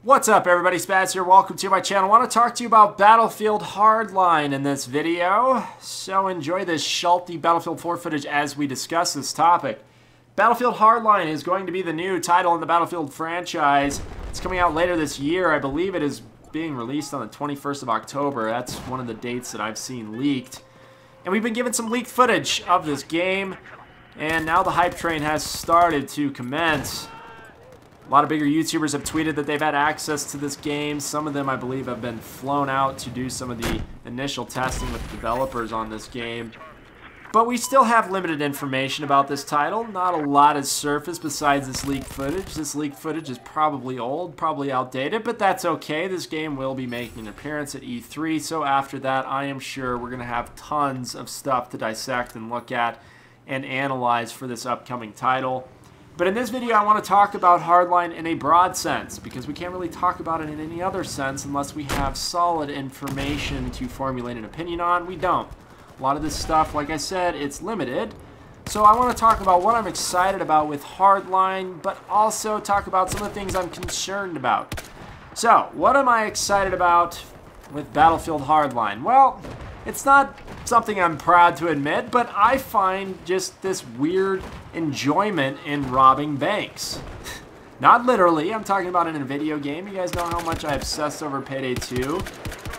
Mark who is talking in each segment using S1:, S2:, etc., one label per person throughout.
S1: What's up, everybody? Spaz here. Welcome to my channel. I want to talk to you about Battlefield Hardline in this video. So enjoy this schmaltzy Battlefield 4 footage as we discuss this topic. Battlefield Hardline is going to be the new title in the Battlefield franchise. It's coming out later this year. I believe it is being released on the 21st of October. That's one of the dates that I've seen leaked. And we've been given some leaked footage of this game. And now the hype train has started to commence. A lot of bigger YouTubers have tweeted that they've had access to this game. Some of them, I believe, have been flown out to do some of the initial testing with developers on this game. But we still have limited information about this title. Not a lot has surfaced besides this leaked footage. This leaked footage is probably old, probably outdated, but that's okay. This game will be making an appearance at E3, so after that, I am sure we're going to have tons of stuff to dissect and look at and analyze for this upcoming title. But in this video, I want to talk about Hardline in a broad sense, because we can't really talk about it in any other sense unless we have solid information to formulate an opinion on. We don't. A lot of this stuff, like I said, it's limited. So I want to talk about what I'm excited about with Hardline, but also talk about some of the things I'm concerned about. So, what am I excited about with Battlefield Hardline? Well, it's not something I'm proud to admit, but I find just this weird enjoyment in robbing banks. Not literally, I'm talking about it in a video game. You guys know how much I obsessed over Payday 2.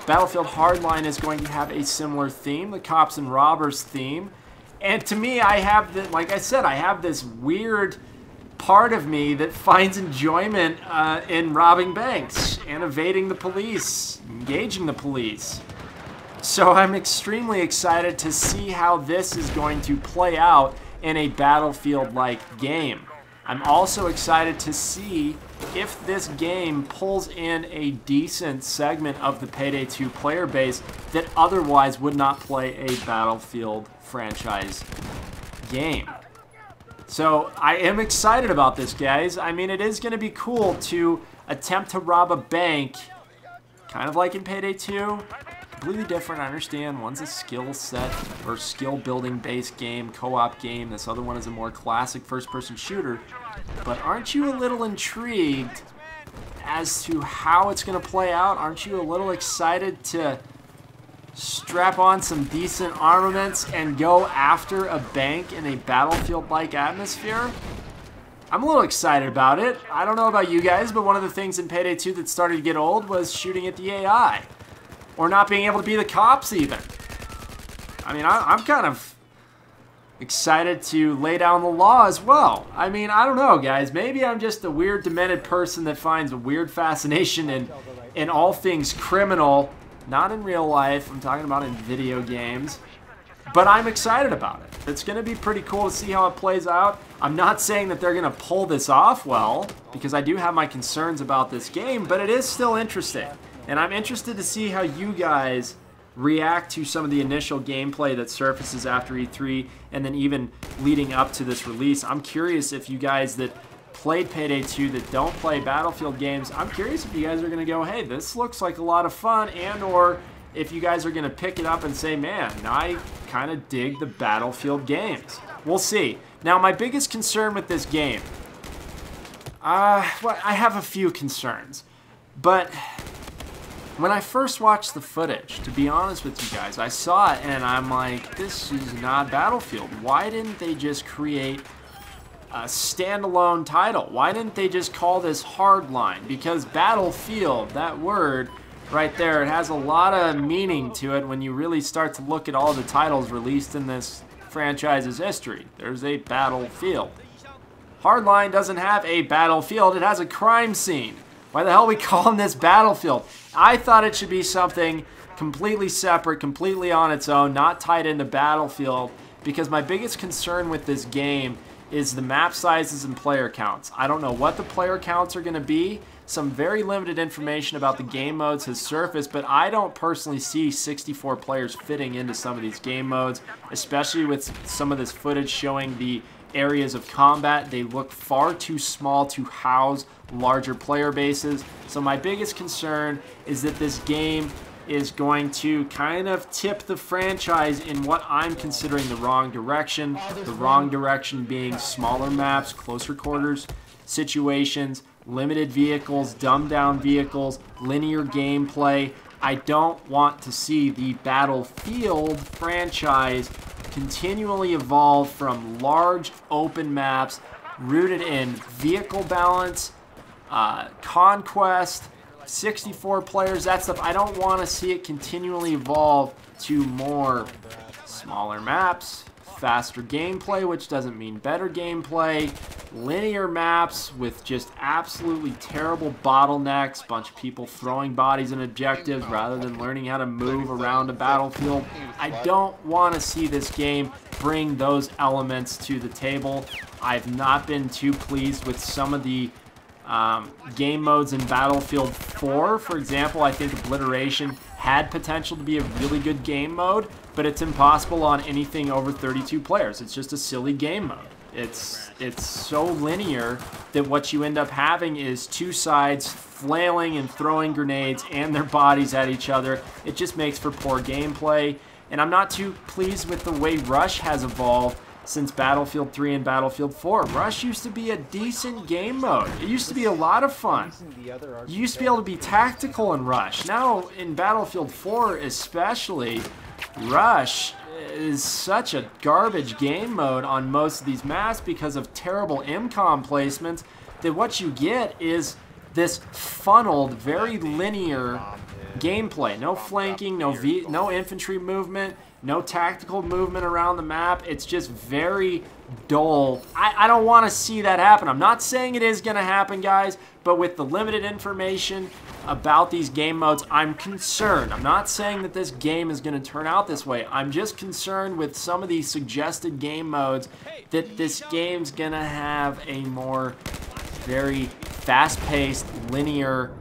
S1: Battlefield Hardline is going to have a similar theme, the cops and robbers theme. And to me, I have this, like I said, I have this weird part of me that finds enjoyment in robbing banks and evading the police, engaging the police. So I'm extremely excited to see how this is going to play out in a Battlefield-like game. I'm also excited to see if this game pulls in a decent segment of the Payday 2 player base that otherwise would not play a Battlefield franchise game. So I am excited about this, guys. I mean, it is going to be cool to attempt to rob a bank, kind of like in Payday 2. Completely different, I understand. One's a skill set or skill building based game, co-op game. This other one is a more classic first-person shooter. But aren't you a little intrigued as to how it's going to play out? Aren't you a little excited to strap on some decent armaments and go after a bank in a Battlefield-like atmosphere? I'm a little excited about it. I don't know about you guys, but one of the things in Payday 2 that started to get old was shooting at the AI. Or not being able to be the cops, even. I mean, I'm kind of excited to lay down the law as well. I mean, I don't know, guys. Maybe I'm just a weird, demented person that finds a weird fascination in all things criminal. Not in real life. I'm talking about in video games. But I'm excited about it. It's going to be pretty cool to see how it plays out. I'm not saying that they're going to pull this off well, because I do have my concerns about this game, but it is still interesting. And I'm interested to see how you guys react to some of the initial gameplay that surfaces after E3 and then even leading up to this release. I'm curious if you guys that played Payday 2 that don't play Battlefield games, I'm curious if you guys are going to go, hey, this looks like a lot of fun, and or if you guys are going to pick it up and say, man, I kind of dig the Battlefield games. We'll see. Now, my biggest concern with this game, well, I have a few concerns, but when I first watched the footage, to be honest with you guys, I saw it and I'm like, this is not Battlefield. Why didn't they just create a standalone title? Why didn't they just call this Hardline? Because Battlefield, that word right there, it has a lot of meaning to it when you really start to look at all the titles released in this franchise's history. There's a battlefield. Hardline doesn't have a battlefield, it has a crime scene. Why the hell are we calling this Battlefield? I thought it should be something completely separate, completely on its own, not tied into Battlefield, because my biggest concern with this game is the map sizes and player counts. I don't know what the player counts are going to be. Some very limited information about the game modes has surfaced, but I don't personally see 64 players fitting into some of these game modes, especially with some of this footage showing the areas of combat. They look far too small to house larger player bases. So my biggest concern is that this game is going to kind of tip the franchise in what I'm considering the wrong direction. The wrong direction being smaller maps, closer quarters situations, limited vehicles, dumbed down vehicles, linear gameplay. I don't want to see the Battlefield franchise continually evolve from large open maps rooted in vehicle balance, conquest, 64 players, that stuff. I don't want to see it continually evolve to more smaller maps, faster gameplay, which doesn't mean better gameplay, linear maps with just absolutely terrible bottlenecks, bunch of people throwing bodies and objectives rather than learning how to move around a battlefield. I don't want to see this game bring those elements to the table. I've not been too pleased with some of the game modes in Battlefield 4. For example, I think Obliteration had potential to be a really good game mode, but it's impossible on anything over 32 players. It's just a silly game mode. It's so linear that what you end up having is two sides flailing and throwing grenades and their bodies at each other. It just makes for poor gameplay, and I'm not too pleased with the way Rush has evolved since Battlefield 3 and Battlefield 4. Rush used to be a decent game mode. It used to be a lot of fun. You used to be able to be tactical in Rush. Now, in Battlefield 4 especially, Rush is such a garbage game mode on most of these maps because of terrible MCOM placements that what you get is this funneled, very linear gameplay. No flanking, no infantry movement, no tactical movement around the map. It's just very dull. I don't want to see that happen. I'm not saying it is going to happen, guys, but with the limited information about these game modes, I'm concerned. I'm not saying that this game is going to turn out this way. I'm just concerned with some of these suggested game modes that this game's going to have a more very fast-paced, linear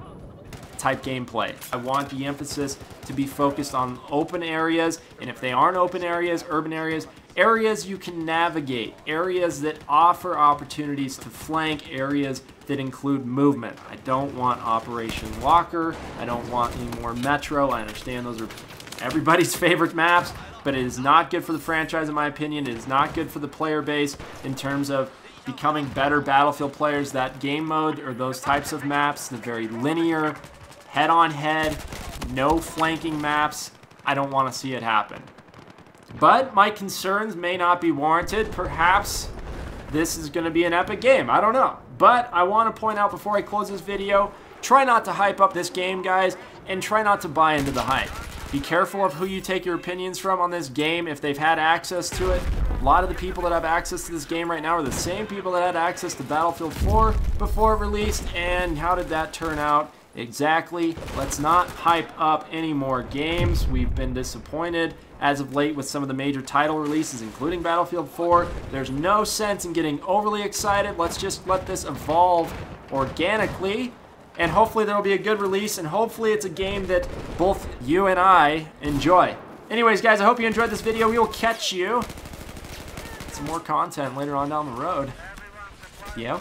S1: type gameplay. I want the emphasis to be focused on open areas, and if they aren't open areas, urban areas, areas you can navigate, areas that offer opportunities to flank, areas that include movement. I don't want Operation Walker. I don't want any more Metro. I understand those are everybody's favorite maps, but it is not good for the franchise in my opinion. It is not good for the player base in terms of becoming better Battlefield players. That game mode or those types of maps, the very linear, head-on-head, no flanking maps, I don't want to see it happen. But my concerns may not be warranted. Perhaps this is going to be an epic game. I don't know. But I want to point out before I close this video, try not to hype up this game, guys, and try not to buy into the hype. Be careful of who you take your opinions from on this game if they've had access to it. A lot of the people that have access to this game right now are the same people that had access to Battlefield 4 before it released, and how did that turn out? Exactly. Let's not hype up any more games. We've been disappointed as of late with some of the major title releases, including Battlefield 4. There's no sense in getting overly excited. Let's just let this evolve organically, and hopefully there will be a good release, and hopefully it's a game that both you and I enjoy. Anyways, guys, I hope you enjoyed this video. We will catch you some more content later on down the road. Yeah.